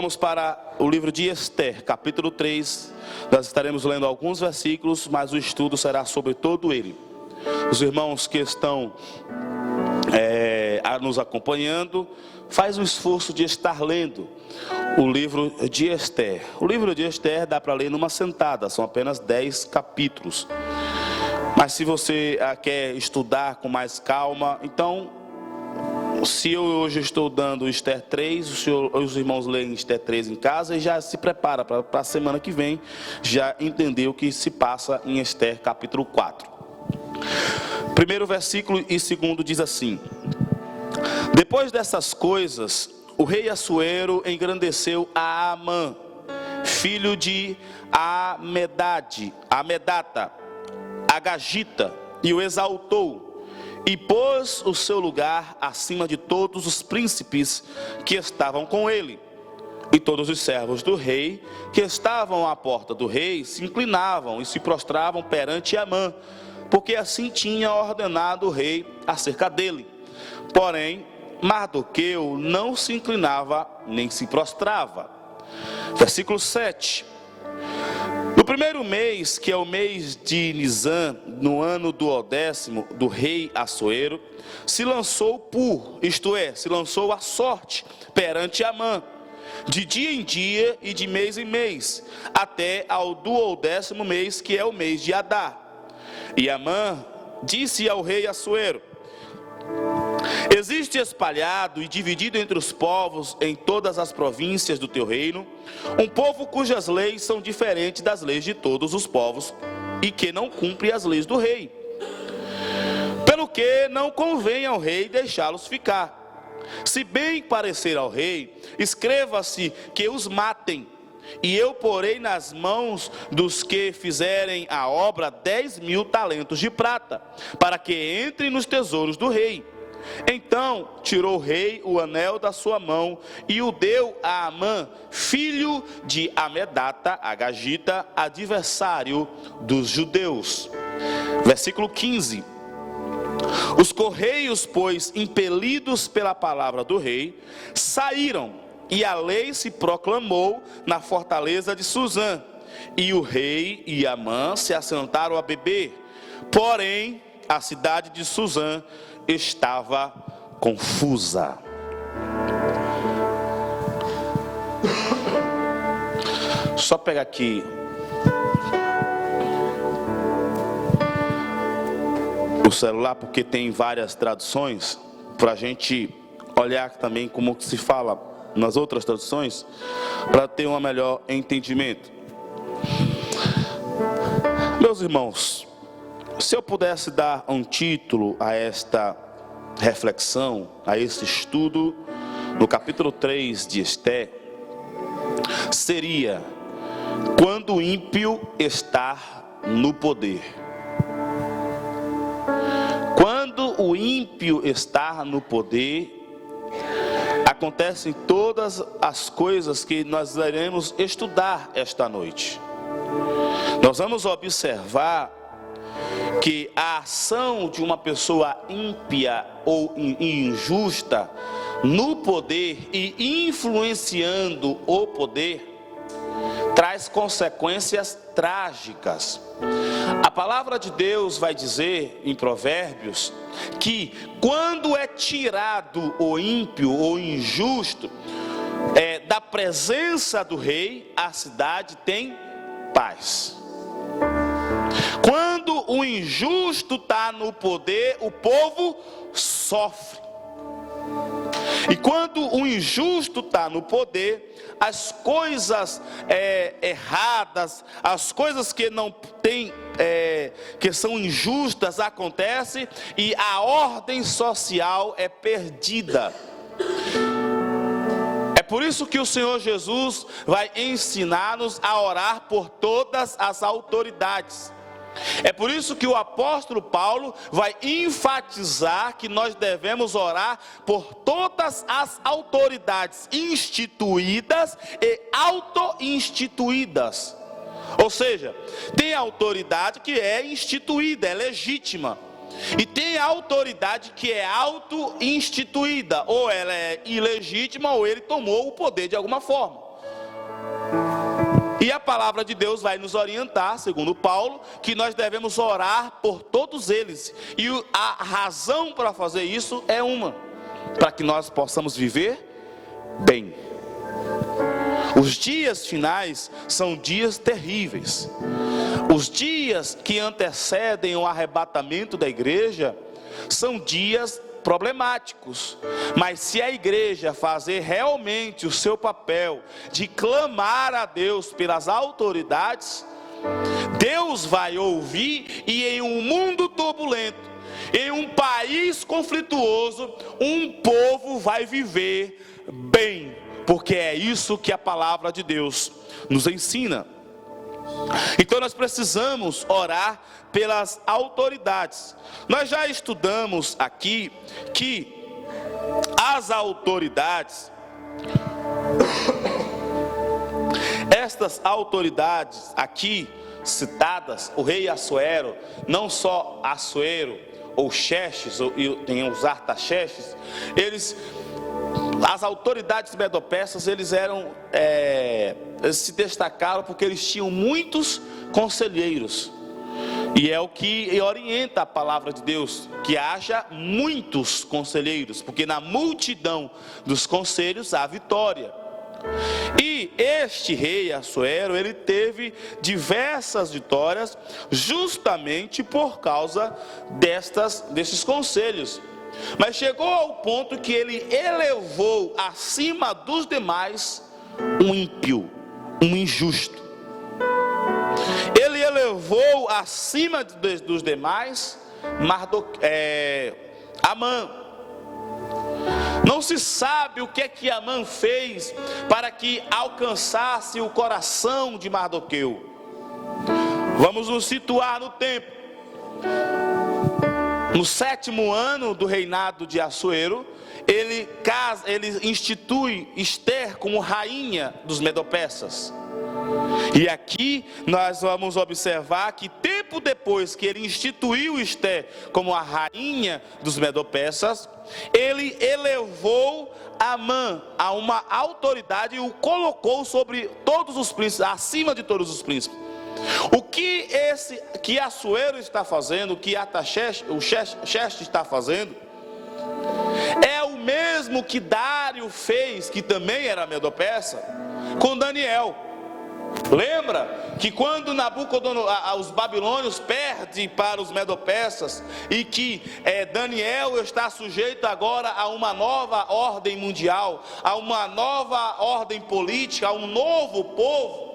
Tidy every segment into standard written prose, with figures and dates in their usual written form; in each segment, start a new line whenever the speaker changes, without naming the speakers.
Vamos para o livro de Ester, capítulo 3. Nós estaremos lendo alguns versículos, mas o estudo será sobre todo ele. Os irmãos que estão nos acompanhando, faz o esforço de estar lendo o livro de Ester. O livro de Ester dá para ler numa sentada, são apenas 10 capítulos. Mas se você quer estudar com mais calma, então, se eu hoje estou dando Ester 3, os irmãos leem Ester 3 em casa e já se prepara para a semana que vem já entender o que se passa em Ester capítulo 4. Primeiro versículo e segundo diz assim: depois dessas coisas, o rei Assuero engrandeceu a Amã, filho de Amedata, Agagita, e o exaltou, e pôs o seu lugar acima de todos os príncipes que estavam com ele. E todos os servos do rei que estavam à porta do rei se inclinavam e se prostravam perante Amã, porque assim tinha ordenado o rei acerca dele. Porém, Mardoqueu não se inclinava nem se prostrava. Versículo 7. No primeiro mês, que é o mês de Nisan, no ano do 10º do rei Assuero, se lançou se lançou a sorte perante Amã, de dia em dia e de mês em mês, até ao 10º mês, que é o mês de Adar. E Amã disse ao rei Assuero: existe espalhado e dividido entre os povos em todas as províncias do teu reino, um povo cujas leis são diferentes das leis de todos os povos, e que não cumpre as leis do rei. Pelo que não convém ao rei deixá-los ficar. Se bem parecer ao rei, escreva-se que os matem, e eu porei nas mãos dos que fizerem a obra 10.000 talentos de prata, para que entrem nos tesouros do rei. Então tirou o rei o anel da sua mão e o deu a Amã, filho de Amedata, Agagita, adversário dos judeus. Versículo 15. Os correios, pois, impelidos pela palavra do rei, saíram, e a lei se proclamou na fortaleza de Suzã. E o rei e Amã se assentaram a beber. Porém, a cidade de Suzã estava confusa. Só pegar aqui o celular, porque tem várias traduções, para a gente olhar também como que se fala nas outras traduções, para ter um melhor entendimento. Meus irmãos, se eu pudesse dar um título a esta reflexão, a esse estudo, no capítulo 3 de Ester, seria: quando o ímpio está no poder. Quando o ímpio está no poder, acontecem todas as coisas que nós iremos estudar esta noite. Nós vamos observar que a ação de uma pessoa ímpia ou injusta no poder e influenciando o poder traz consequências trágicas. A palavra de Deus vai dizer em Provérbios que quando é tirado o ímpio ou injusto da presença do rei, a cidade tem paz. Quando o injusto está no poder, o povo sofre. E quando o injusto está no poder, as coisas erradas, as coisas que não tem, que são injustas acontecem, e a ordem social é perdida. É por isso que o Senhor Jesus vai ensinar-nos a orar por todas as autoridades. É por isso que o apóstolo Paulo vai enfatizar que nós devemos orar por todas as autoridades instituídas e auto-instituídas. Ou seja, tem autoridade que é instituída, é legítima. E tem a autoridade que é auto-instituída, ou ela é ilegítima, ou ele tomou o poder de alguma forma. E a palavra de Deus vai nos orientar, segundo Paulo, que nós devemos orar por todos eles. E a razão para fazer isso é uma: para que nós possamos viver bem. Os dias finais são dias terríveis. Os dias que antecedem o arrebatamento da igreja são dias problemáticos. Mas se a igreja fazer realmente o seu papel de clamar a Deus pelas autoridades, Deus vai ouvir, e em um mundo turbulento, em um país conflituoso, um povo vai viver bem, porque é isso que a palavra de Deus nos ensina. Então nós precisamos orar pelas autoridades. Nós já estudamos aqui que as autoridades, estas autoridades aqui citadas, o rei Assuero, não só Assuero ou Xerxes, tem os Artaxerxes, as autoridades medo-persas, eles se destacaram porque eles tinham muitos conselheiros. E é o que orienta a palavra de Deus, que haja muitos conselheiros, porque na multidão dos conselhos há vitória. E este rei Assuero, ele teve diversas vitórias justamente por causa desses conselhos. Mas chegou ao ponto que ele elevou acima dos demais um ímpio, um injusto. Ele elevou acima dos demais Amã. Não se sabe o que Amã fez para que alcançasse o coração de Mardoqueu. Vamos nos situar no tempo. No 7º ano do reinado de Assuero, ele institui Ester como rainha dos medo-persas. E aqui nós vamos observar que tempo depois que ele instituiu Ester como a rainha dos medo-persas, ele elevou Amã a uma autoridade e o colocou sobre todos os príncipes, acima de todos os príncipes. O que Assuero está fazendo, o que Xerxes está fazendo, é o mesmo que Dário fez, que também era medo-persa, com Daniel. Lembra que quando os babilônios perdem para os medo-persas, e que Daniel está sujeito agora a uma nova ordem mundial, a uma nova ordem política, a um novo povo,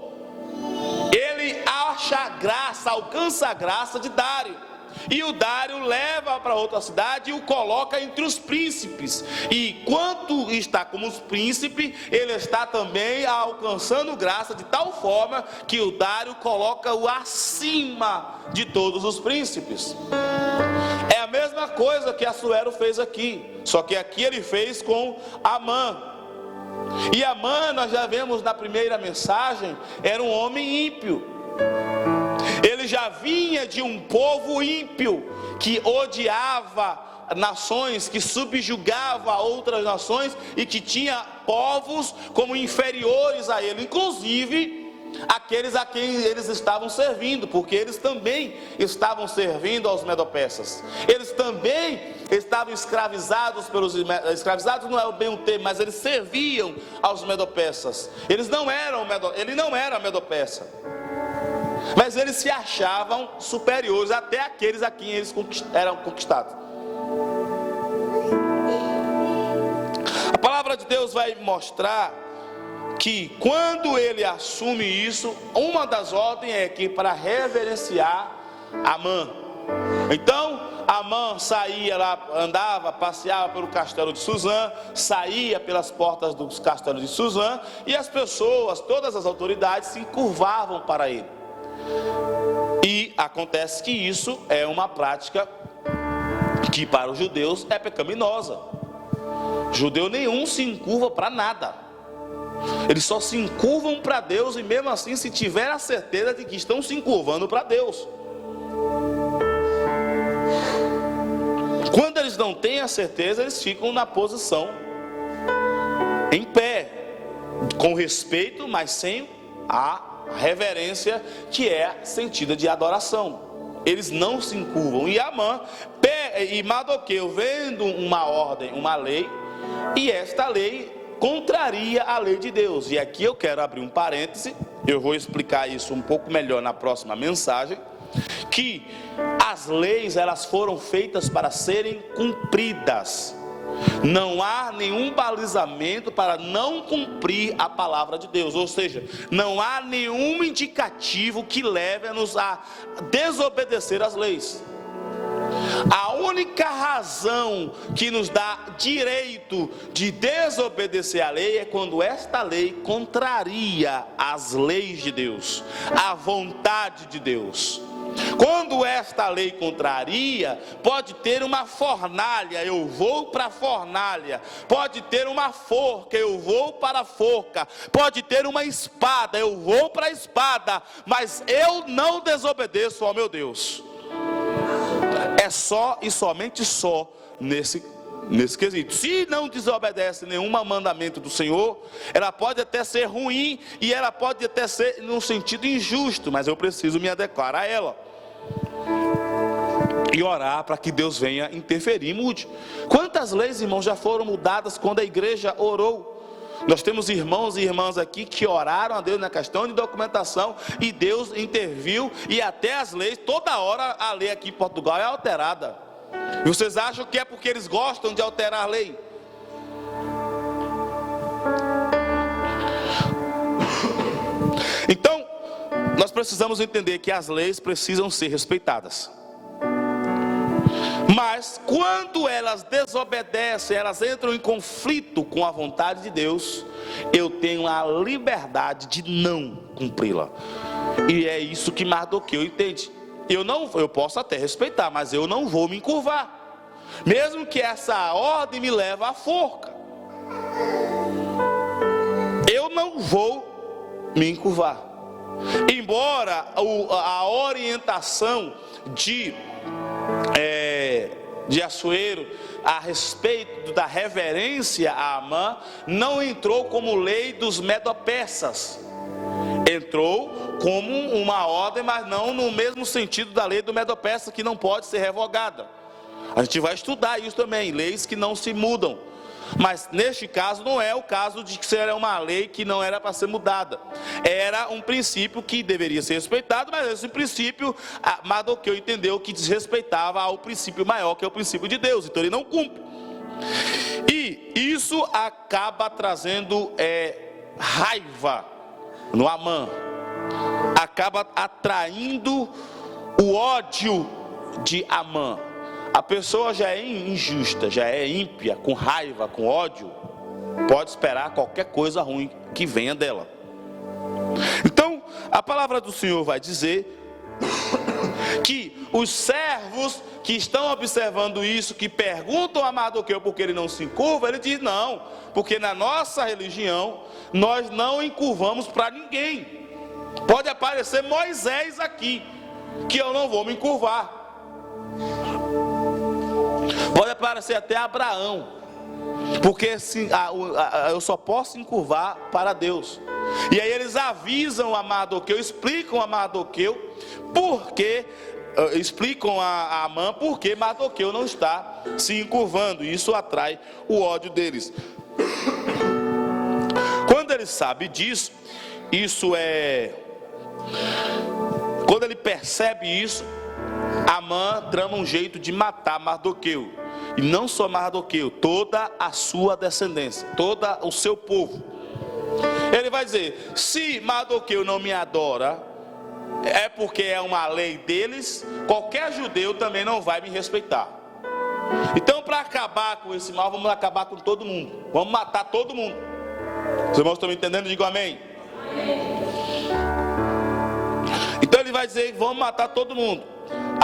ele alcança a graça de Dário, e o Dário leva para outra cidade e o coloca entre os príncipes, e quando está como os príncipes, ele está também alcançando graça de tal forma que o Dário coloca-o acima de todos os príncipes. É a mesma coisa que Assuero fez aqui, só que aqui ele fez com Amã. E Amã, nós já vemos na primeira mensagem, era um homem ímpio. Ele já vinha de um povo ímpio, que odiava nações, que subjugava outras nações, e que tinha povos como inferiores a ele, inclusive aqueles a quem eles estavam servindo, porque eles também estavam servindo aos medo-persas. Eles também estavam escravizados escravizados não é bem um termo, mas eles serviam aos medo-persas. Ele não era medo-persa, mas eles se achavam superiores até aqueles a quem eles eram conquistados. A palavra de Deus vai mostrar que quando ele assume isso, uma das ordens é que para reverenciar Amã. Então Amã saía lá, passeava pelo castelo de Suzã, saía pelas portas dos castelos de Suzã, e as pessoas, todas as autoridades, se curvavam para ele. E acontece que isso é uma prática que para os judeus é pecaminosa. Judeu nenhum se encurva para nada. Eles só se encurvam para Deus, e mesmo assim, se tiver a certeza de que estão se encurvando para Deus. Quando eles não têm a certeza, eles ficam na posição em pé, com respeito, mas sem a reverência que é sentida de adoração. Eles não se encurvam. E Amã e Mardoqueu vendo uma ordem, uma lei, e esta lei contraria a lei de Deus. E aqui eu quero abrir um parêntese, eu vou explicar isso um pouco melhor na próxima mensagem, que as leis, elas foram feitas para serem cumpridas. Não há nenhum balizamento para não cumprir a palavra de Deus, ou seja, não há nenhum indicativo que leve-nos a desobedecer as leis. A única razão que nos dá direito de desobedecer a lei é quando esta lei contraria as leis de Deus, a vontade de Deus. Quando esta lei contraria, pode ter uma fornalha, eu vou para a fornalha. Pode ter uma forca, eu vou para a forca. Pode ter uma espada, eu vou para a espada. Mas eu não desobedeço ao meu Deus. É só e somente só nesse quesito. Se não desobedece nenhum mandamento do Senhor, ela pode até ser ruim e ela pode até ser num sentido injusto, mas eu preciso me adequar a ela e orar para que Deus venha interferir e mude. Quantas leis, irmãos, já foram mudadas quando a igreja orou? Nós temos irmãos e irmãs aqui que oraram a Deus na questão de documentação e Deus interviu, e até as leis, toda hora a lei aqui em Portugal é alterada. E vocês acham que é porque eles gostam de alterar a lei? Então, nós precisamos entender que as leis precisam ser respeitadas. Mas quando elas desobedecem, elas entram em conflito com a vontade de Deus, eu tenho a liberdade de não cumpri-la. E é isso que Mardoqueu entende. Eu posso até respeitar, mas eu não vou me encurvar, mesmo que essa ordem me leve à forca. Eu não vou me encurvar. Embora a orientação de Assuero a respeito da reverência a Amã não entrou como lei dos medo-persas, entrou como uma ordem, mas não no mesmo sentido da lei do medo-persa, que não pode ser revogada. A gente vai estudar isso também, leis que não se mudam. Mas neste caso não é o caso de que ser uma lei que não era para ser mudada. Era um princípio que deveria ser respeitado, mas esse princípio Mardoqueu entendeu que desrespeitava ao princípio maior, que é o princípio de Deus. Então ele não cumpre. E isso acaba trazendo raiva no Amã. Acaba atraindo o ódio de Amã. A pessoa já é injusta, já é ímpia, com raiva, com ódio, pode esperar qualquer coisa ruim que venha dela. Então, a palavra do Senhor vai dizer que os servos que estão observando isso, que perguntam a Mardoqueu por que ele não se encurva, ele diz: não, porque na nossa religião nós não encurvamos para ninguém. Pode aparecer Moisés aqui, que eu não vou me encurvar. Pode aparecer até Abraão, porque assim, eu só posso encurvar para Deus. E aí eles avisam a Mardoqueu, explicam a Mardoqueu porque explicam a Amã porque Mardoqueu não está se encurvando. E isso atrai o ódio deles. Quando ele sabe disso, quando ele percebe isso, Amã trama um jeito de matar Mardoqueu. E não só Mardoqueu, toda a sua descendência, todo o seu povo. Ele vai dizer: se Mardoqueu não me adora, é porque é uma lei deles, qualquer judeu também não vai me respeitar. Então, para acabar com esse mal, vamos acabar com todo mundo. Vamos matar todo mundo. Os irmãos estão me entendendo? Digam amém. Então ele vai dizer: vamos matar todo mundo.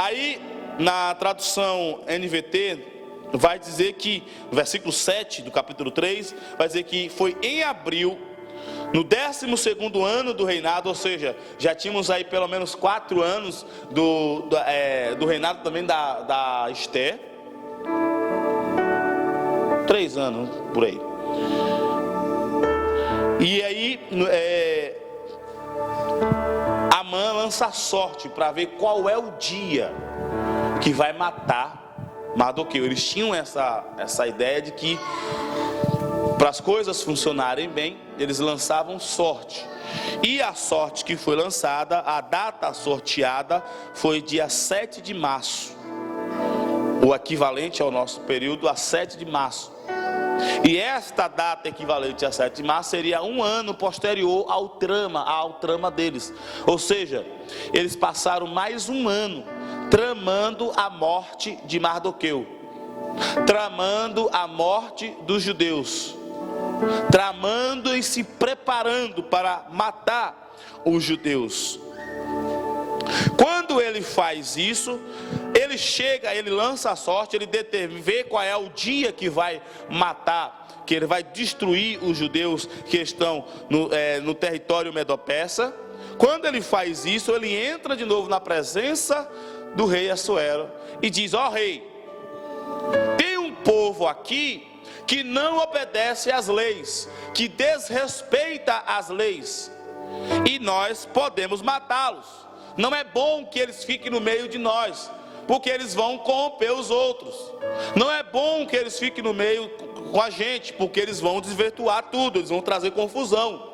Aí, na tradução NVT, vai dizer que, no versículo 7 do capítulo 3, vai dizer que foi em abril, no 12º ano do reinado, ou seja, já tínhamos aí pelo menos 4 anos do reinado também da Esther. 3 anos, por aí. E aí, lança sorte para ver qual é o dia que vai matar Mardoqueu. Eles tinham essa ideia de que, para as coisas funcionarem bem, eles lançavam sorte. E a sorte que foi lançada, a data sorteada, foi dia 7 de março. O equivalente ao nosso período, a 7 de março. E esta data equivalente a 7 de março seria um ano posterior ao trama deles. Ou seja, eles passaram mais um ano tramando a morte de Mardoqueu, tramando a morte dos judeus, tramando e se preparando para matar os judeus. Quando ele faz isso, ele chega, ele lança a sorte, ele vê qual é o dia que vai matar, que ele vai destruir os judeus que estão no território medo-persa. Quando ele faz isso, ele entra de novo na presença do rei Assuero e diz: ó rei, tem um povo aqui que não obedece às leis, que desrespeita as leis, e nós podemos matá-los. Não é bom que eles fiquem no meio de nós, porque eles vão corromper os outros. Não é bom que eles fiquem no meio com a gente, porque eles vão desvirtuar tudo, eles vão trazer confusão.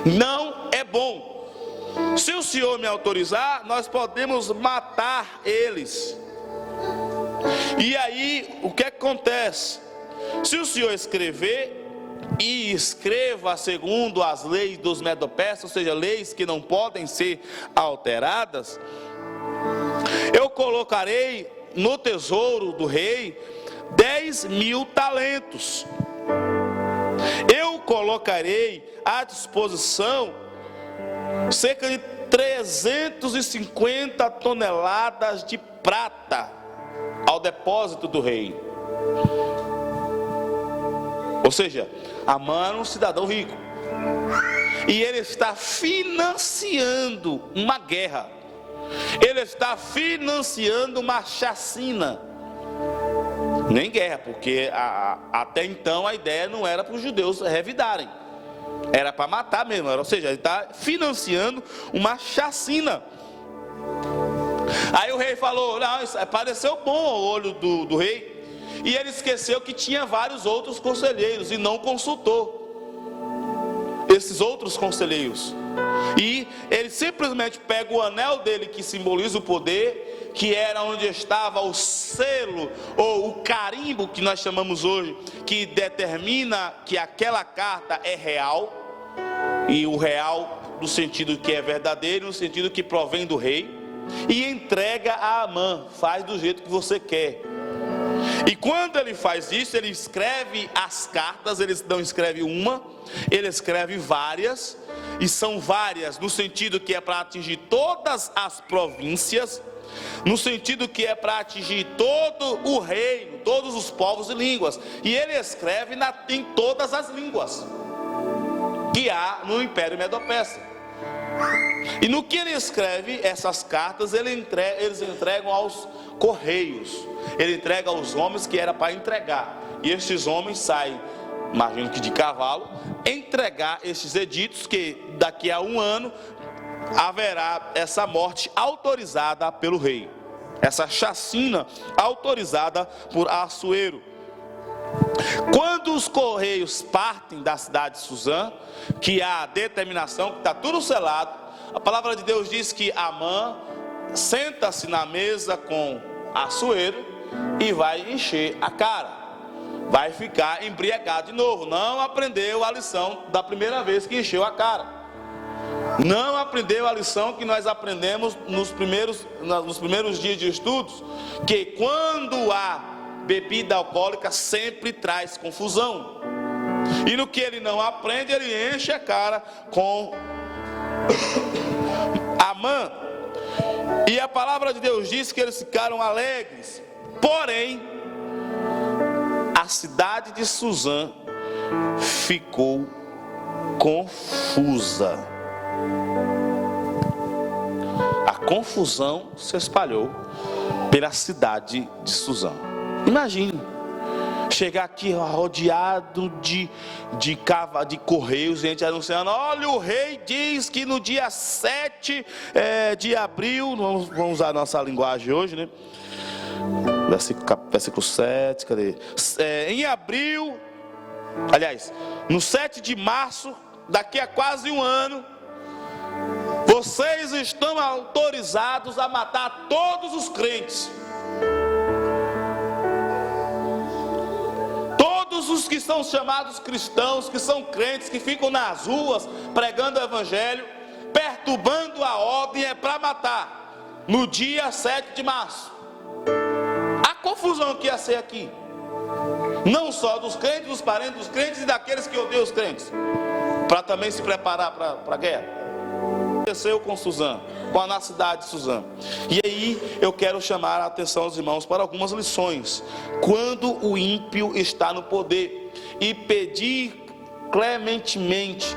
Não é bom. Se o Senhor me autorizar, nós podemos matar eles. E aí, o que acontece? Se o Senhor escrever, e escreva segundo as leis dos medo-persas, ou seja, leis que não podem ser alteradas, eu colocarei no tesouro do rei 10.000 talentos. Eu colocarei à disposição cerca de 350 toneladas de prata ao depósito do rei. Ou seja, Amã era um cidadão rico, e ele está financiando uma guerra, ele está financiando uma chacina. Nem guerra, porque até então a ideia não era para os judeus revidarem, era para matar mesmo. Ou seja, ele está financiando uma chacina. Aí o rei falou: não, isso pareceu bom ao olho do rei. E ele esqueceu que tinha vários outros conselheiros e não consultou esses outros conselheiros. E ele simplesmente pega o anel dele, que simboliza o poder, que era onde estava o selo ou o carimbo que nós chamamos hoje, que determina que aquela carta é real. E o real no sentido que é verdadeiro, no sentido que provém do rei, e entrega a Amã: faz do jeito que você quer. E quando ele faz isso, ele escreve as cartas. Ele não escreve uma, ele escreve várias. E são várias no sentido que é para atingir todas as províncias, no sentido que é para atingir todo o reino, todos os povos e línguas. E ele escreve em todas as línguas que há no Império Medo-Persa. E no que ele escreve essas cartas, eles entregam aos correios. Ele entrega aos homens que era para entregar. E estes homens saem, imagino que de cavalo, entregar estes editos, que daqui a um ano haverá essa morte autorizada pelo rei, essa chacina autorizada por Assuero. Quando os correios partem da cidade de Suzã, que há a determinação, que está tudo selado, a palavra de Deus diz que Amã senta-se na mesa com Assuero e vai encher a cara, vai ficar embriagado de novo. Não aprendeu a lição da primeira vez que encheu a cara, não aprendeu a lição que nós aprendemos nos primeiros dias de estudos, que quando há bebida alcoólica sempre traz confusão. E no que ele não aprende, ele enche a cara com Amã. E a palavra de Deus diz que eles ficaram alegres. Porém, a cidade de Suzã ficou confusa. A confusão se espalhou pela cidade de Suzã. Imagine, chegar aqui rodeado de correios, gente anunciando: olha, o rei diz que no dia 7 de abril, vamos usar a nossa linguagem hoje, né? Versículo 7, cadê? Em abril, aliás, no 7 de março, daqui a quase um ano, vocês estão autorizados a matar todos os crentes. Todos os que são chamados cristãos, que são crentes, que ficam nas ruas pregando o evangelho, perturbando a ordem, é para matar no dia 7 de março. A confusão que ia ser aqui, não só dos crentes, dos parentes dos crentes e daqueles que odeiam os crentes, para também se preparar para a guerra. Aconteceu com Suzã, com a cidade de Suzã. E aí eu quero chamar a atenção dos irmãos para algumas lições. Quando o ímpio está no poder, e pedir clementemente,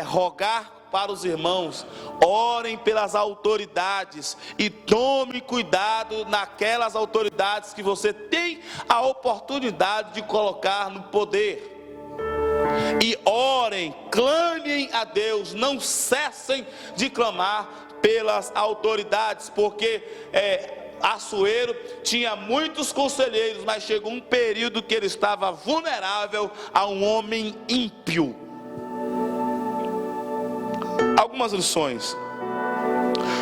rogar para os irmãos: orem pelas autoridades e tome cuidado naquelas autoridades que você tem a oportunidade de colocar no poder. E orem, clamem a Deus, não cessem de clamar pelas autoridades, porque Assuero tinha muitos conselheiros, mas chegou um período que ele estava vulnerável a um homem ímpio. Algumas lições.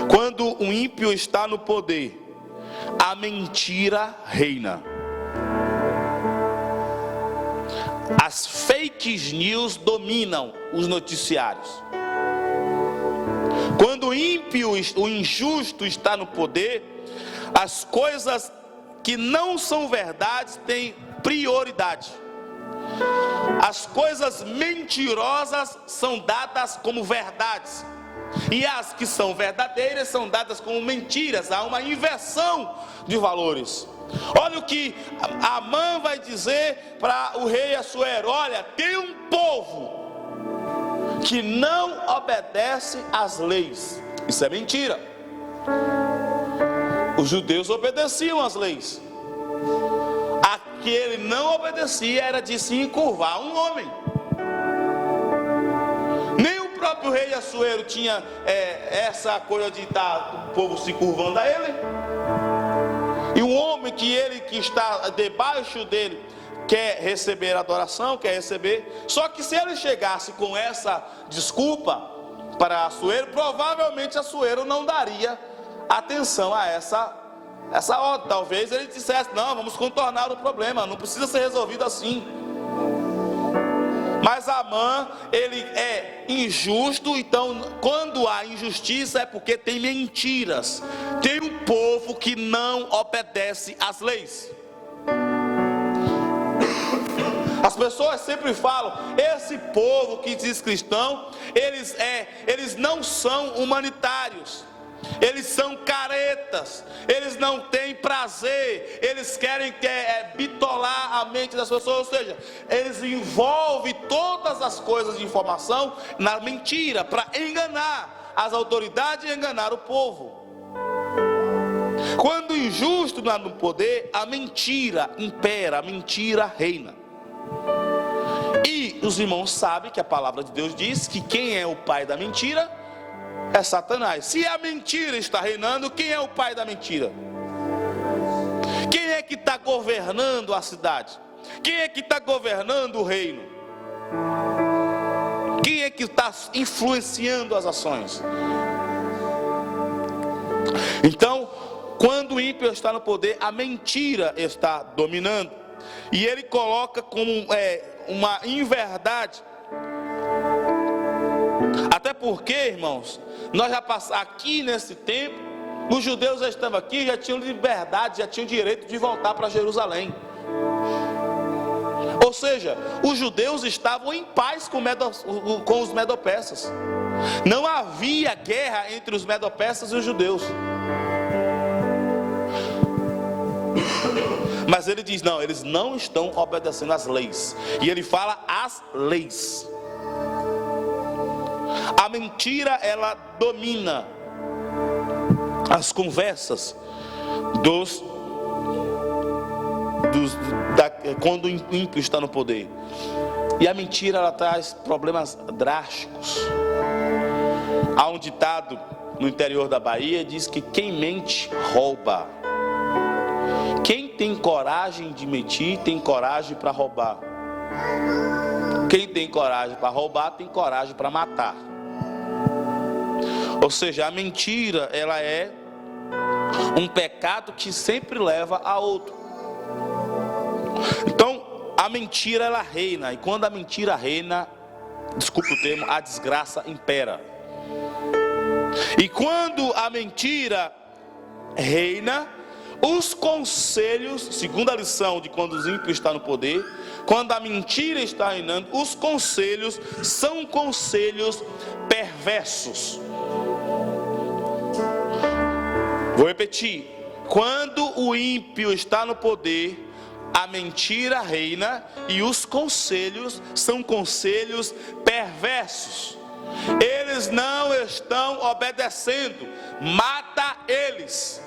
Quando o ímpio está no poder, a mentira reina. As fake news dominam os noticiários. Quando o ímpio, o injusto está no poder, as coisas que não são verdades têm prioridade. As coisas mentirosas são dadas como verdades, e as que são verdadeiras são dadas como mentiras. Há uma inversão de valores. Olha o que Amã vai dizer para o rei Assuero: olha, tem um povo que não obedece às leis. Isso é mentira. Os judeus obedeciam às leis. A que ele não obedecia era de se encurvar um homem. Nem o próprio rei Assuero tinha essa coisa de estar o povo se curvando a ele. E um homem que está debaixo dele quer receber adoração, quer receber. Só que se ele chegasse com essa desculpa para Assuero, provavelmente Assuero não daria atenção a essa ordem. Talvez ele dissesse: não, vamos contornar o problema, não precisa ser resolvido assim. Mas Amã, ele é injusto. Então, quando há injustiça, é porque tem mentiras. Tem um povo que não obedece às leis. As pessoas sempre falam: esse povo que diz cristão, eles não são humanitários. Eles são caretas, eles não têm prazer, eles querem bitolar a mente das pessoas. Ou seja, eles envolvem todas as coisas de informação na mentira, para enganar as autoridades e enganar o povo. Quando o injusto está no poder, a mentira impera, a mentira reina. E os irmãos sabem que a palavra de Deus diz que quem é o pai da mentira é Satanás. Se a mentira está reinando, quem é o pai da mentira? Quem é que está governando a cidade? Quem é que está governando o reino? Quem é que está influenciando as ações? Então, quando o ímpio está no poder, a mentira está dominando. E ele coloca como uma inverdade. Até porque, irmãos, nós já passamos aqui nesse tempo, os judeus já estavam aqui, já tinham liberdade, já tinham direito de voltar para Jerusalém. Ou seja, os judeus estavam em paz com os medo-persas. Não havia guerra entre os medo-persas e os judeus. Mas ele diz: não, eles não estão obedecendo às leis. E ele fala as leis. A mentira, ela domina as conversas quando o ímpio está no poder. E a mentira, ela traz problemas drásticos. Há um ditado no interior da Bahia, diz que quem mente, rouba. Quem tem coragem de mentir, tem coragem para roubar. Quem tem coragem para roubar, tem coragem para matar. Ou seja, a mentira, ela é um pecado que sempre leva a outro. Então, a mentira, ela reina. E quando a mentira reina, desculpe o termo, a desgraça impera. E quando a mentira reina, os conselhos, segundo a lição de quando os ímpios estão no poder, quando a mentira está reinando, os conselhos são conselhos perversos. Vou repetir: quando o ímpio está no poder, a mentira reina e os conselhos são conselhos perversos. Eles não estão obedecendo, mata eles.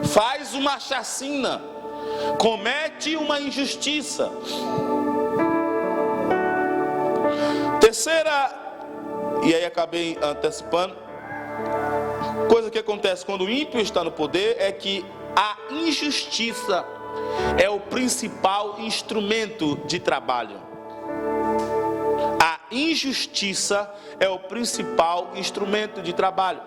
Faz uma chacina, comete uma injustiça. Terceira, e aí acabei antecipando, coisa que acontece quando o ímpio está no poder é que a injustiça é o principal instrumento de trabalho. A injustiça é o principal instrumento de trabalho.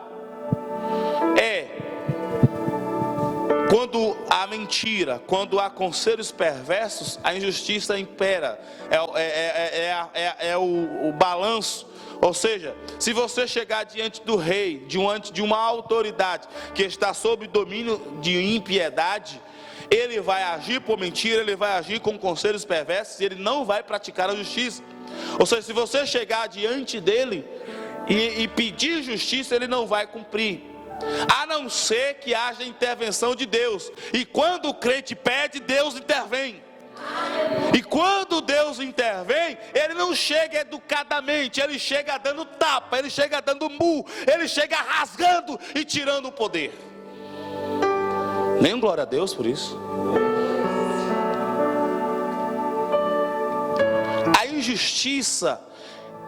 Quando há mentira, quando há conselhos perversos, a injustiça impera. É o balanço. Ou seja, se você chegar diante do rei, diante de uma autoridade que está sob domínio de impiedade, ele vai agir por mentira, ele vai agir com conselhos perversos e ele não vai praticar a justiça. Ou seja, se você chegar diante dele e pedir justiça, ele não vai cumprir, a não ser que haja intervenção de Deus. E quando o crente pede, Deus intervém. E quando Deus intervém, ele não chega educadamente, ele chega dando tapa, ele chega dando murro, ele chega rasgando e tirando o poder. Nem glória a Deus por isso. A injustiça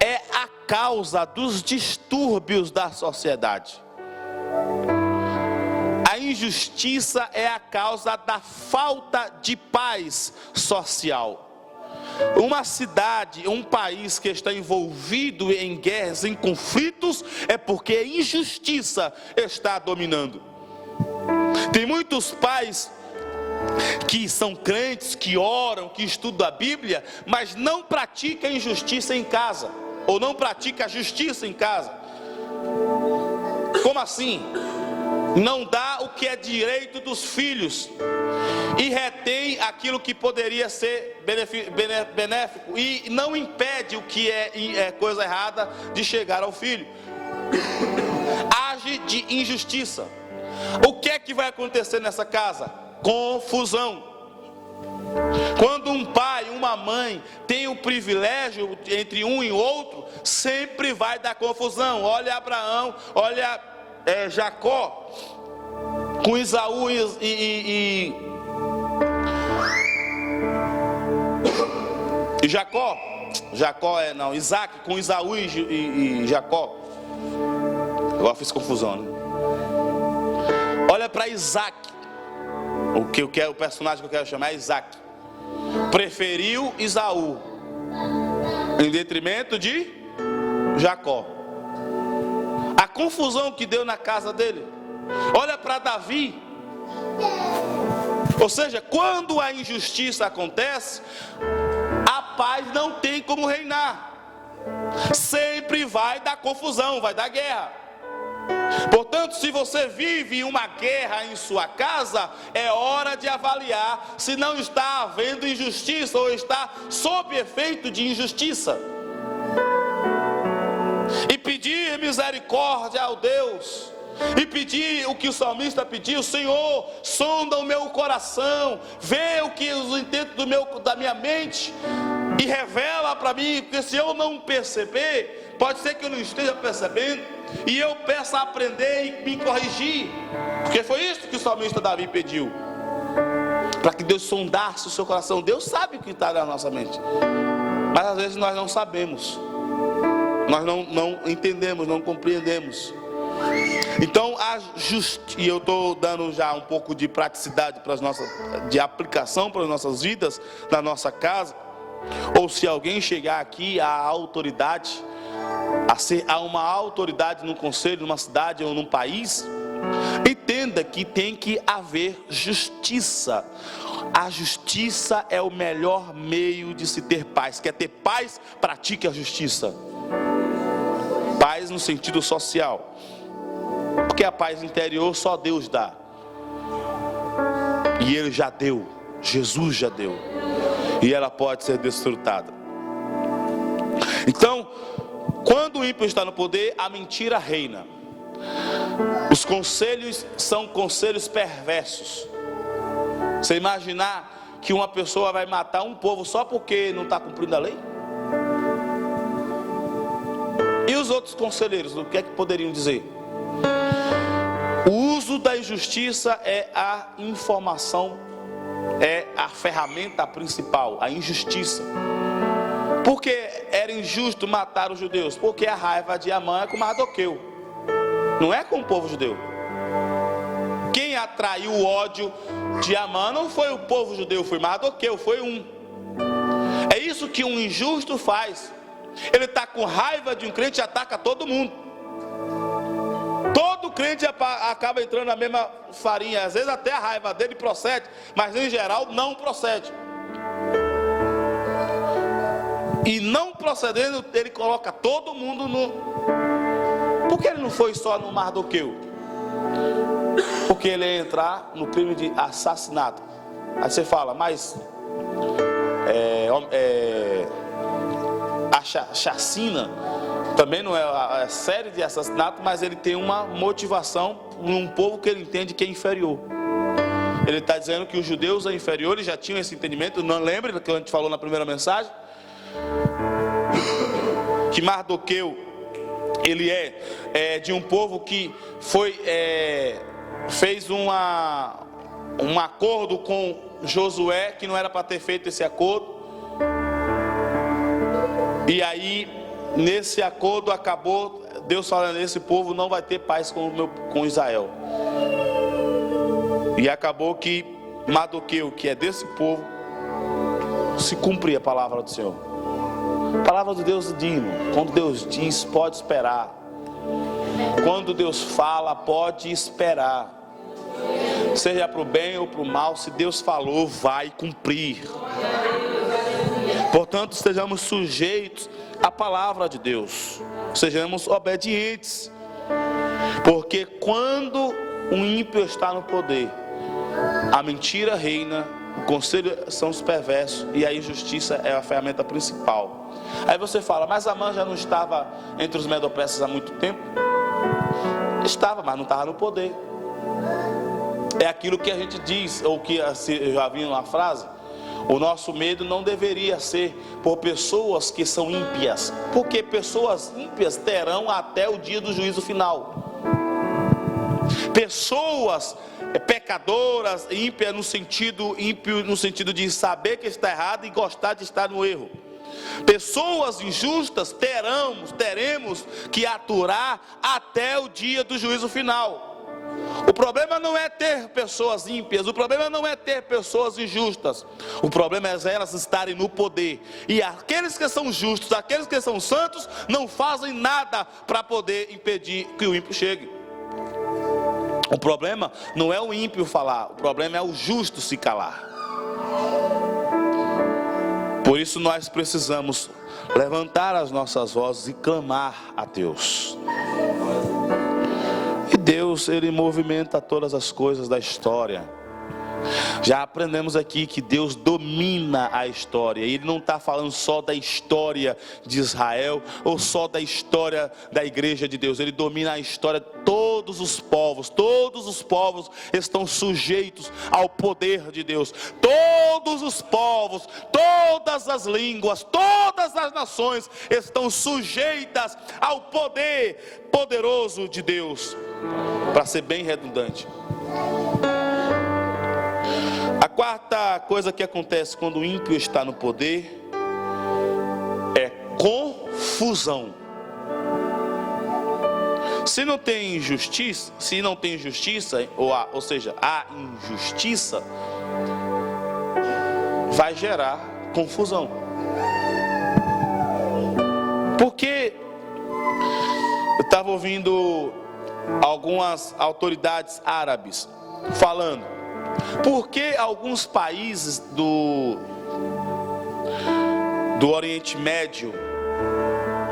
é a causa dos distúrbios da sociedade. A injustiça é a causa da falta de paz social. Uma cidade, um país que está envolvido em guerras, em conflitos, é porque a injustiça está dominando. Tem muitos pais que são crentes, que oram, que estudam a Bíblia, mas não praticam injustiça em casa, ou não praticam a justiça em casa. Como assim? Não dá o que é direito dos filhos e retém aquilo que poderia ser benéfico e não impede o que é coisa errada de chegar ao filho. Age de injustiça. O que é que vai acontecer nessa casa? Confusão. Quando um pai, uma mãe tem o privilégio entre um e outro, sempre vai dar confusão. Olha Abraão, olha Jacó com Isaú e Jacó. Isaac com Isaú e Jacó. Agora fiz confusão, né? Olha para Isaac. O personagem que eu quero chamar é Isaac. Preferiu Isaú em detrimento de Jacó. A confusão que deu na casa dele. Olha para Davi. Ou seja, quando a injustiça acontece, a paz não tem como reinar. Sempre vai dar confusão, vai dar guerra. Portanto, se você vive uma guerra em sua casa, é hora de avaliar se não está havendo injustiça ou está sob efeito de injustiça. E pedir misericórdia ao Deus. E pedir o que o salmista pediu: Senhor, sonda o meu coração, vê o que os intentos da minha mente e revela para mim, porque se eu não perceber, pode ser que eu não esteja percebendo. e eu peço a aprender e me corrigir, porque foi isso que o salmista Davi pediu, para que Deus sondasse o seu coração. Deus sabe o que está na nossa mente, mas às vezes nós não sabemos, nós não entendemos, não compreendemos. Então, e eu estou dando já um pouco de praticidade para as nossas, de aplicação para as nossas vidas, na nossa casa. Ou se alguém chegar aqui à autoridade, a uma autoridade num conselho, numa cidade ou num país, entenda que tem que haver justiça. A justiça é o melhor meio de se ter paz. Quer ter paz? Pratique a justiça. Paz no sentido social, porque a paz interior só Deus dá, e Ele já deu, Jesus já deu, e ela pode ser desfrutada. Então, quando o ímpio está no poder, a mentira reina. Os conselhos são conselhos perversos. Você imaginar que uma pessoa vai matar um povo só porque não está cumprindo a lei? E os outros conselheiros, o que é que poderiam dizer? O uso da injustiça é a informação, é a ferramenta principal, a injustiça. Por que era injusto matar os judeus? Porque a raiva de Amã é com Mardoqueu, não é com o povo judeu. Quem atraiu o ódio de Amã não foi o povo judeu, foi Mardoqueu, foi um. É isso que um injusto faz. Ele está com raiva de um crente e ataca todo mundo. Todo crente acaba entrando na mesma farinha. Às vezes até a raiva dele procede, mas em geral não procede. E não procedendo, ele coloca todo mundo no... Por que ele não foi só no Mardoqueu? Porque ele ia entrar no crime de assassinato. Aí você fala, mas a chacina também não é a série de assassinato, mas ele tem uma motivação num povo que ele entende que é inferior. Ele está dizendo que os judeus são inferiores, já tinham esse entendimento. Não lembra que a gente falou na primeira mensagem? Que Mardoqueu, ele é de um povo que fez um acordo com Josué, que não era para ter feito esse acordo. E aí, nesse acordo acabou Deus falando, esse povo não vai ter paz com Israel. E acabou que Mardoqueu, que é desse povo, se cumpria a palavra do Senhor. A palavra de Deus diz, quando Deus diz, pode esperar. Quando Deus fala, pode esperar. Seja para o bem ou para o mal, se Deus falou, vai cumprir. Portanto, estejamos sujeitos à palavra de Deus, sejamos obedientes, porque quando o ímpio está no poder, a mentira reina, o conselho são os perversos e a injustiça é a ferramenta principal. Aí você fala, mas Amã já não estava entre os medo-persas há muito tempo? Estava, mas não estava no poder. É aquilo que a gente diz, ou que eu já vi uma frase, o nosso medo não deveria ser por pessoas que são ímpias, porque pessoas ímpias terão até o dia do juízo final. Pessoas pecadoras, ímpias ímpio no sentido de saber que está errado e gostar de estar no erro. Pessoas injustas teremos que aturar até o dia do juízo final. O problema não é ter pessoas ímpias, o problema não é ter pessoas injustas, o problema é elas estarem no poder, e aqueles que são justos, aqueles que são santos, não fazem nada para poder impedir que o ímpio chegue. O problema não é o ímpio falar, o problema é o justo se calar. Por isso nós precisamos levantar as nossas vozes e clamar a Deus. E Deus, Ele movimenta todas as coisas da história. Já aprendemos aqui que Deus domina a história. Ele não está falando só da história de Israel ou só da história da igreja de Deus. Ele domina a história de todos os povos. Todos os povos estão sujeitos ao poder de Deus. Todos os povos, todas as línguas, todas as nações estão sujeitas ao poder poderoso de Deus. Para ser bem redundante. A quarta coisa que acontece quando o ímpio está no poder é confusão. Se não tem justiça, ou seja, há injustiça, vai gerar confusão. Porque eu estava ouvindo algumas autoridades árabes falando, porque alguns países do Oriente Médio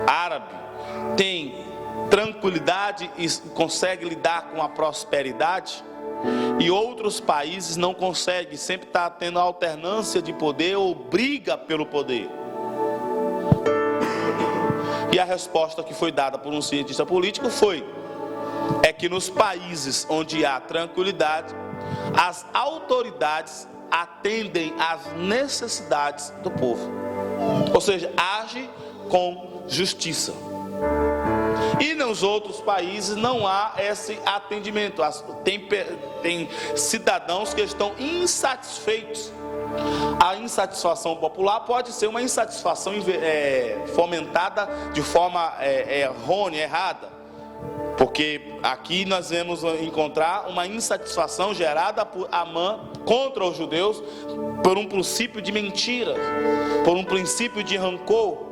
árabe têm tranquilidade e conseguem lidar com a prosperidade, e outros países não conseguem, sempre está tendo alternância de poder ou briga pelo poder. E a resposta que foi dada por um cientista político é que nos países onde há tranquilidade, as autoridades atendem às necessidades do povo, ou seja, age com justiça. E nos outros países não há esse atendimento. Tem cidadãos que estão insatisfeitos. A insatisfação popular pode ser uma insatisfação fomentada de forma errônea, errada. Porque aqui nós vamos encontrar uma insatisfação gerada por Amã contra os judeus, por um princípio de mentira, por um princípio de rancor.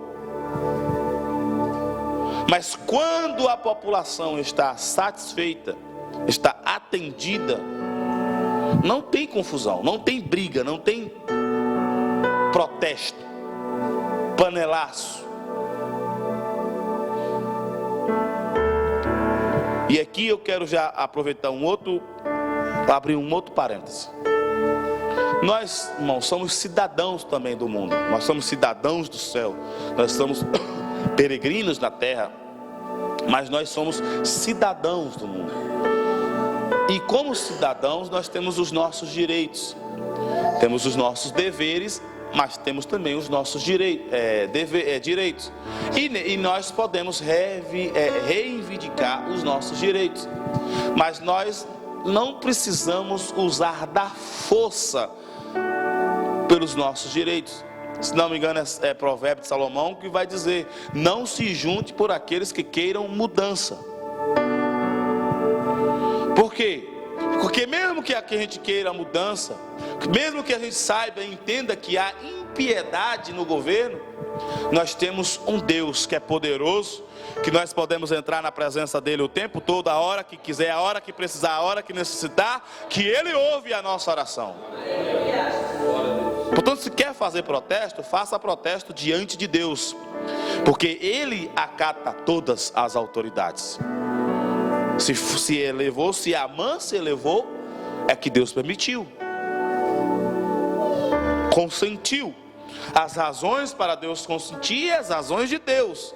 Mas quando a população está satisfeita, está atendida, não tem confusão, não tem briga, não tem protesto, panelaço. E aqui eu quero já aproveitar abrir um outro parêntese. Nós, irmãos, somos cidadãos também do mundo. Nós somos cidadãos do céu. Nós somos peregrinos na terra, mas nós somos cidadãos do mundo. E como cidadãos nós temos os nossos direitos, temos os nossos deveres, mas temos também os nossos direitos. E nós podemos reivindicar os nossos direitos, mas nós não precisamos usar da força pelos nossos direitos. Se não me engano é Provérbio de Salomão que vai dizer: não se junte por aqueles que queiram mudança. Por quê? Porque mesmo que a gente queira mudança, mesmo que a gente saiba e entenda que há impiedade no governo, nós temos um Deus que é poderoso, que nós podemos entrar na presença dele o tempo todo, a hora que quiser, a hora que precisar, a hora que necessitar, que ele ouve a nossa oração. Portanto, se quer fazer protesto, faça protesto diante de Deus, porque ele acata todas as autoridades. Se elevou, se Amã se elevou, é que Deus permitiu, consentiu. As razões para Deus consentir, as razões de Deus.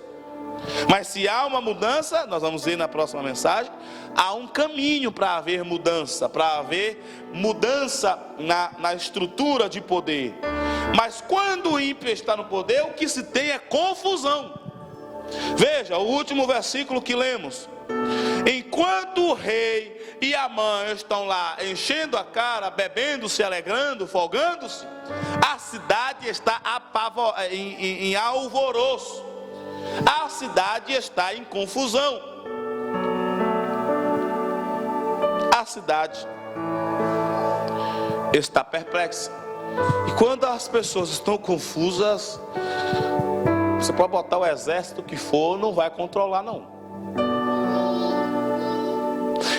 Mas se há uma mudança, nós vamos ver na próxima mensagem, há um caminho para haver mudança, na estrutura de poder. Mas quando o ímpio está no poder, o que se tem é confusão. Veja o último versículo que lemos: enquanto o rei e Amã estão lá enchendo a cara, bebendo, se alegrando, folgando-se, a cidade está em alvoroço, a cidade está em confusão, a cidade está perplexa. E quando as pessoas estão confusas, você pode botar o exército que for, não vai controlar não.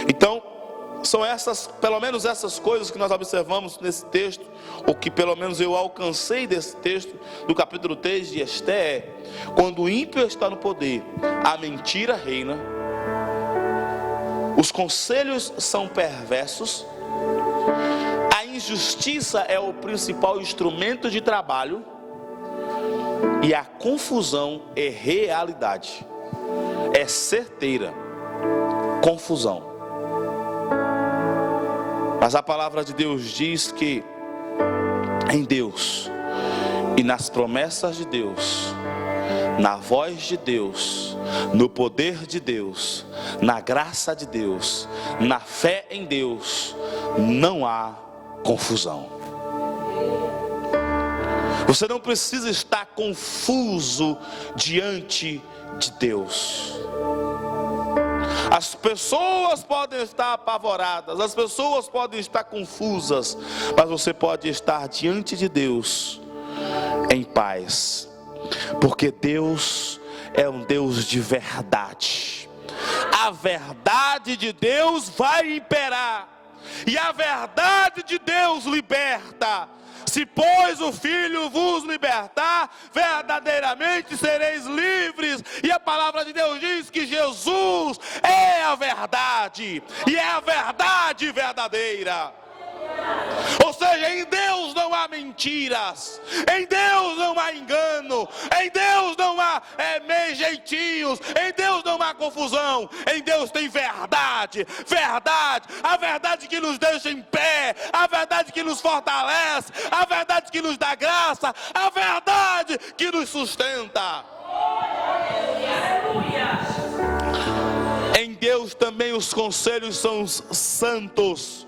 Então, são pelo menos essas coisas que nós observamos nesse texto, o que pelo menos eu alcancei desse texto, do capítulo 3 de Esté, quando o ímpio está no poder, a mentira reina, os conselhos são perversos, injustiça é o principal instrumento de trabalho e a confusão é realidade, é certeira. Confusão. Mas a palavra de Deus diz que em Deus e nas promessas de Deus, na voz de Deus, no poder de Deus, na graça de Deus, na fé em Deus, não há confusão. Você não precisa estar confuso diante de Deus. As pessoas podem estar apavoradas, as pessoas podem estar confusas, mas você pode estar diante de Deus em paz, porque Deus é um Deus de verdade. A verdade de Deus vai imperar, e a verdade de Deus liberta. Se, pois, o Filho vos libertar, verdadeiramente sereis livres. E a palavra de Deus diz que Jesus é a verdade, e é a verdade verdadeira. Ou seja, em Deus não há mentiras, em Deus não há engano, em Deus não há jeitinhos, em Deus não há confusão. Em Deus tem verdade, verdade, a verdade que nos deixa em pé, a verdade que nos fortalece, a verdade que nos dá graça, a verdade que nos sustenta. Em Deus também os conselhos são santos.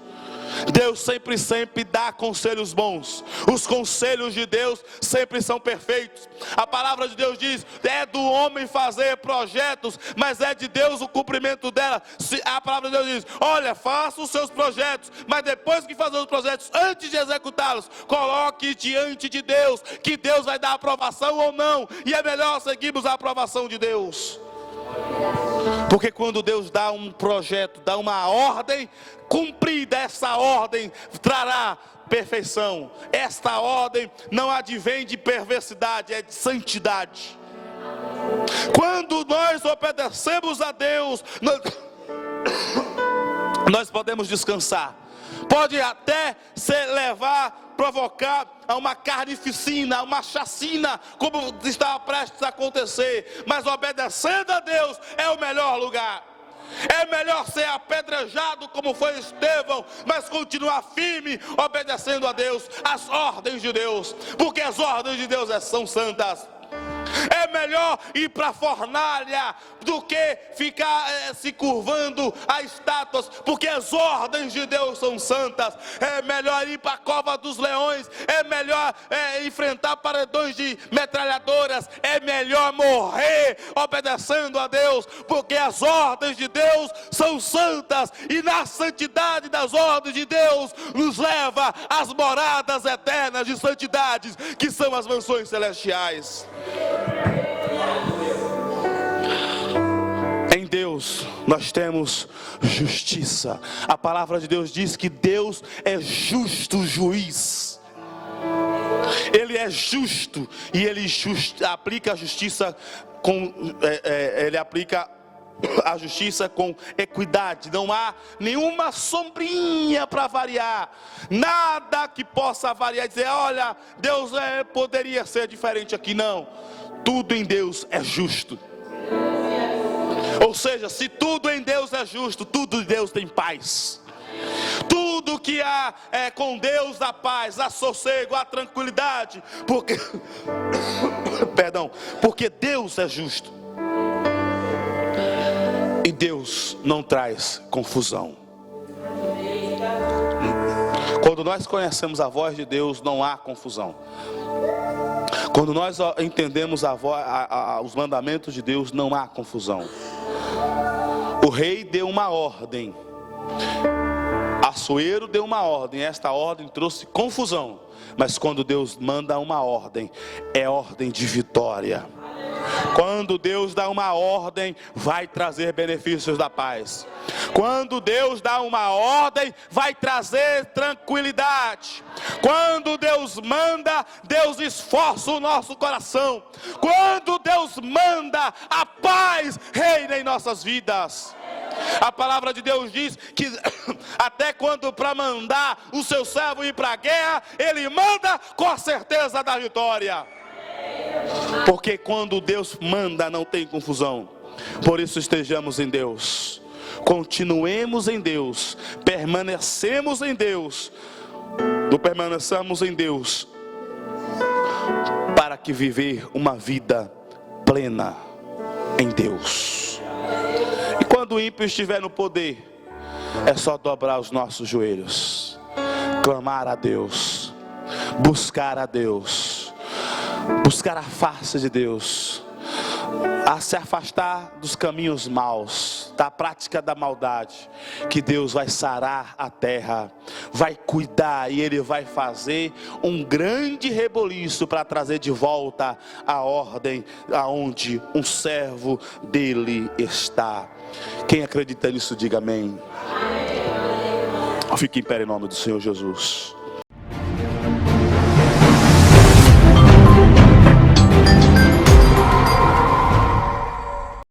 Deus sempre dá conselhos bons. Os conselhos de Deus sempre são perfeitos. A palavra de Deus diz: é do homem fazer projetos, mas é de Deus o cumprimento dela. A palavra de Deus diz: olha, faça os seus projetos, mas depois que fazer os projetos, antes de executá-los, coloque diante de Deus, que Deus vai dar aprovação ou não. E é melhor seguirmos a aprovação de Deus, porque quando Deus dá um projeto, dá uma ordem, cumprida essa ordem trará perfeição. Esta ordem não advém de perversidade, é de santidade. Quando nós obedecemos a Deus, nós podemos descansar. Pode até provocar a uma carnificina, a uma chacina, como estava prestes a acontecer. Mas obedecendo a Deus é o melhor lugar. É melhor ser apedrejado como foi Estevão, mas continuar firme, obedecendo a Deus, as ordens de Deus, porque as ordens de Deus são santas. É melhor ir para a fornalha do que ficar se curvando a estátuas, porque as ordens de Deus são santas. É melhor ir para a cova dos leões, é melhor enfrentar paredões de metralhadoras, é melhor morrer obedecendo a Deus, porque as ordens de Deus são santas, e na santidade das ordens de Deus nos leva às moradas eternas de santidades, que são as mansões celestiais. Em Deus nós temos justiça. A palavra de Deus diz que Deus é justo juiz. Ele é justo e ele aplica a justiça a justiça com equidade. Não há nenhuma sombrinha para variar, nada que possa variar e dizer: olha, Deus poderia ser diferente aqui. Não, tudo em Deus é justo. Ou seja, se tudo em Deus é justo, tudo em Deus tem paz. Tudo que há com Deus há paz, há sossego, há tranquilidade, porque porque Deus é justo. E Deus não traz confusão. Quando nós conhecemos a voz de Deus, não há confusão. Quando nós entendemos os mandamentos de Deus, não há confusão. O rei deu uma ordem, Assuero deu uma ordem, esta ordem trouxe confusão. Mas quando Deus manda uma ordem, é ordem de vitória. Quando Deus dá uma ordem, vai trazer benefícios da paz. Quando Deus dá uma ordem, vai trazer tranquilidade. Quando Deus manda, Deus esforça o nosso coração. Quando Deus manda, a paz reina em nossas vidas. A palavra de Deus diz que até quando para mandar o seu servo ir para a guerra, ele manda com a certeza da vitória. Porque quando Deus manda não tem confusão. Por isso estejamos em Deus, continuemos em Deus, permanecemos em Deus, para que viver uma vida plena em Deus. E quando o ímpio estiver no poder, é só dobrar os nossos joelhos, clamar a Deus, buscar a Deus, buscar a face de Deus, a se afastar dos caminhos maus, da prática da maldade, que Deus vai sarar a terra, vai cuidar e Ele vai fazer um grande reboliço para trazer de volta a ordem aonde um servo dele está. Quem acredita nisso, diga amém. Fique em pé em nome do Senhor Jesus.